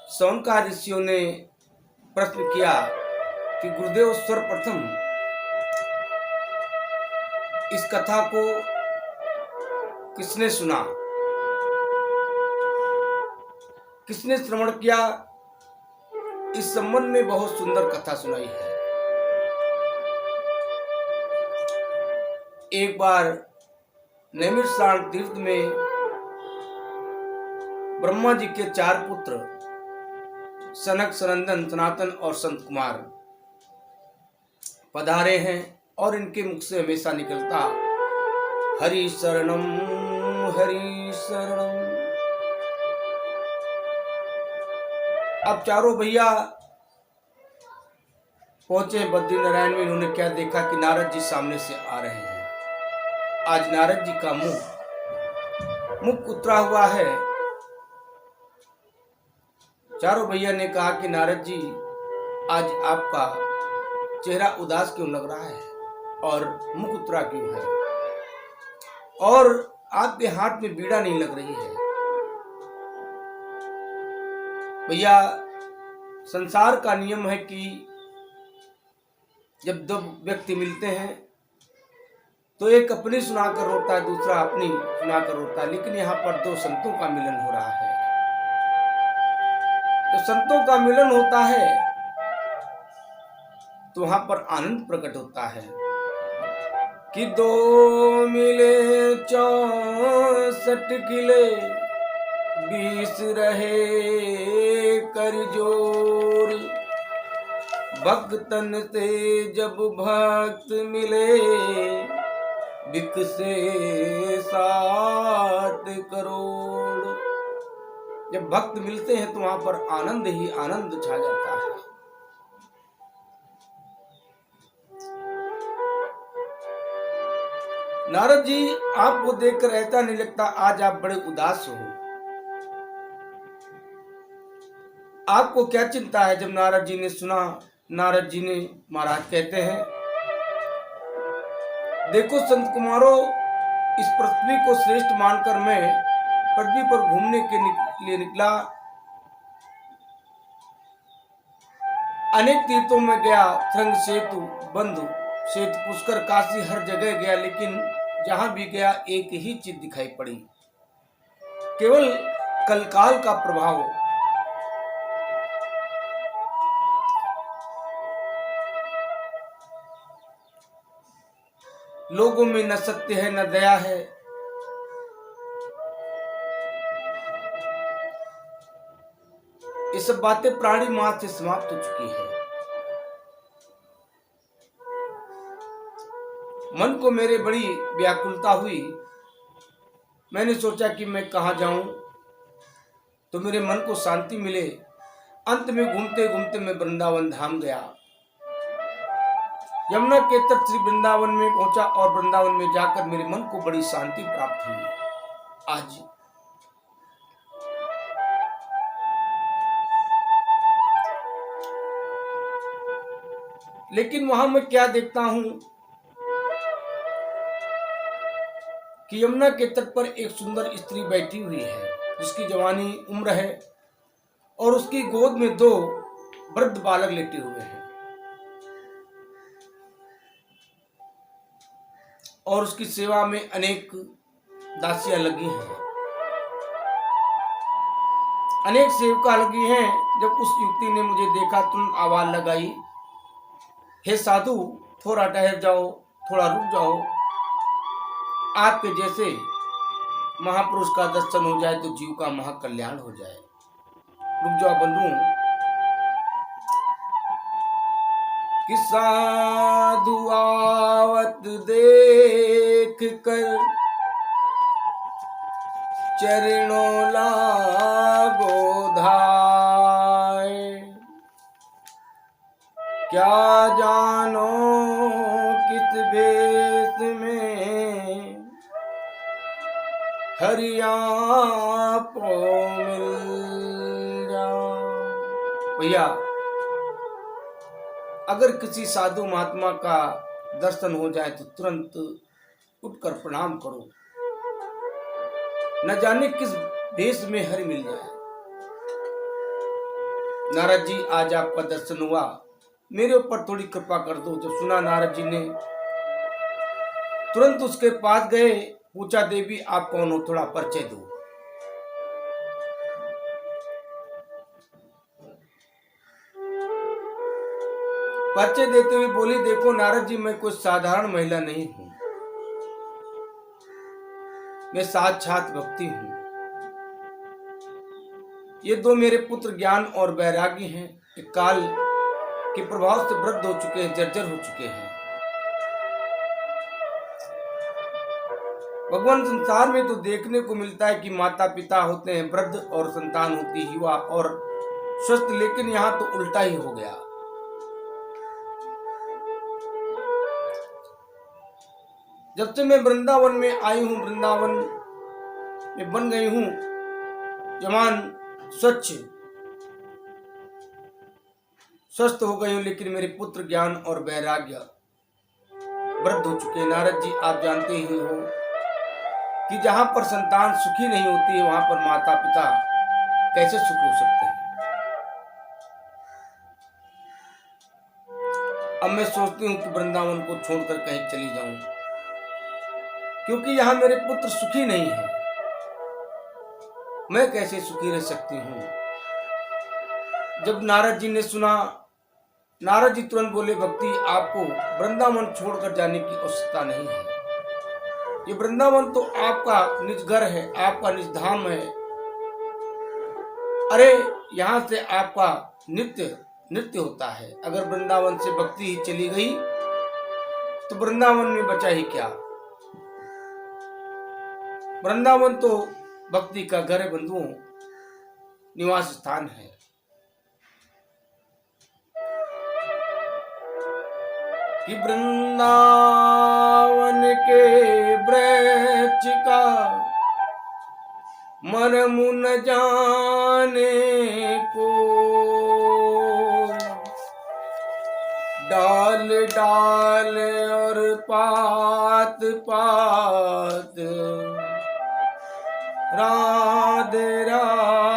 शौनकादिक ऋषियों ने प्रश्न किया कि गुरुदेव सर्वप्रथम इस कथा को किसने सुना, किसने श्रवण किया। इस संबंध में बहुत सुंदर कथा सुनाई है। एक बार नैमिषारण्य तीर्थ में ब्रह्मा जी के 4 पुत्र सनक, सनंदन, सनातन और संत कुमार पधारे हैं और इनके मुख से हमेशा निकलता हरि शरणम हरि शरणम। अब चारों भैया पहुंचे बद्रीनारायण में। इन्होंने क्या देखा कि नारद जी सामने से आ रहे हैं। आज नारद जी का मुख उतरा हुआ है। चारों भैया ने कहा कि नारद जी, आज आपका चेहरा उदास क्यों लग रहा है और मुख उतरा क्यों है, और आपके हाथ में बीड़ा नहीं लग रही है। भैया, संसार का नियम है कि जब 2 व्यक्ति मिलते हैं तो एक अपनी सुनाकर रोता है, दूसरा अपनी सुनाकर रोता है, लेकिन यहाँ पर 2 संतों का मिलन हो रहा है। तो संतों का मिलन होता है तो वहां पर आनंद प्रकट होता है कि 2 मिले 64 किले, 20 रहे कर जोर। भक्तन से जब भक्त मिले, बिकसे 7 करोड़। जब भक्त मिलते हैं तो वहां पर आनंद ही आनंद छा जाता है। नारद जी, आपको देखकर ऐसा नहीं लगता आज आप बड़े उदास हो। आपको क्या चिंता है? जब नारद जी ने सुना, नारद जी ने महाराज कहते हैं, देखो संत कुमारों, इस पृथ्वी को श्रेष्ठ मानकर मैं पृथ्वी पर घूमने के लिए निकला। अनेक तीर्थों में गया, श्रृंग सेतु, बंधु सेतु, पुष्कर, काशी, हर जगह गया, लेकिन जहां भी गया एक ही चीज दिखाई पड़ी, केवल कलकाल का प्रभाव। लोगों में न सत्य है न दया है। ये सब बातें प्राणी मात्र से समाप्त हो चुकी है। मन को मेरे बड़ी व्याकुलता हुई। मैंने सोचा कि मैं कहां जाऊं तो मेरे मन को शांति मिले। अंत में घूमते घूमते मैं वृंदावन धाम गया। यमुना के तट श्री वृंदावन में पहुंचा और वृंदावन में जाकर मेरे मन को बड़ी शांति प्राप्त हुई। आज लेकिन वहां मैं क्या देखता हूं कि यमुना के तट पर एक सुंदर स्त्री बैठी हुई है, जिसकी जवानी उम्र है, और उसकी गोद में 2 वृद्ध बालक लेटे हुए हैं, और उसकी सेवा में अनेक दासियां लगी हैं, अनेक सेवका लगी हैं। जब उस युवती ने मुझे देखा, तुरंत आवाज लगाई, हे साधु, थोड़ा ठहर जाओ, थोड़ा रुक जाओ। आपके जैसे महापुरुष का दर्शन हो जाए तो जीव का महाकल्याण हो जाए। रुक जाओ बंधु। कि साधु आवत देख कर चरणों लागो धाय। क्या जानो किस भेष में हरि आपको मिल जाओ। भैया, अगर किसी साधु महात्मा का दर्शन हो जाए तो तुरंत उठकर प्रणाम करो। न जाने किस देश में हरि मिल जाए। नारद जी आज आपका दर्शन हुआ, मेरे ऊपर थोड़ी कृपा कर दो। जब सुना नारद जी ने तुरंत उसके पास गए, पूछा देवी आप कौन हो, थोड़ा परिचय दो। परिचय देते हुए बोली देखो नारद जी मैं कोई साधारण महिला नहीं हूं, मैं साक्षात भक्ति हूं। ये दो मेरे पुत्र ज्ञान और वैरागी हैं, काल के प्रभाव से वृद्ध हो चुके हैं, जर्जर हो चुके हैं। भगवान संसार में तो देखने को मिलता है कि माता पिता होते हैं वृद्ध और संतान होती है युवा और स्वस्थ, लेकिन यहां तो उल्टा ही हो गया। जब से मैं वृंदावन में आई हूं, वृंदावन में बन गई हूं जवान, स्वच्छ स्वस्थ हो गई हूं, लेकिन मेरे पुत्र ज्ञान और वैराग्य वृद्ध हो चुके हैं। नारद जी आप जानते ही हो कि जहां पर संतान सुखी नहीं होती है वहां पर माता पिता कैसे सुखी हो सकते हैं। अब मैं सोचती हूं कि वृंदावन को छोड़कर कहीं चली जाऊं, क्योंकि यहां मेरे पुत्र सुखी नहीं है, मैं कैसे सुखी रह सकती हूं। जब नारद जी ने सुना, नारद जी तुरंत बोले भक्ति आपको वृंदावन छोड़कर जाने की आवश्यकता नहीं है, ये वृंदावन तो आपका निज घर है, आपका निज धाम है। अरे यहां से आपका नित्य नृत्य होता है, अगर वृंदावन से भक्ति ही चली गई तो वृंदावन में बचा ही क्या। वृंदावन तो भक्ति का घर है बंधुओं, निवास स्थान है। कि वृंदावन के वृक्ष का मर्म न जाने को, डाल डाल और पात पात राधे राधे।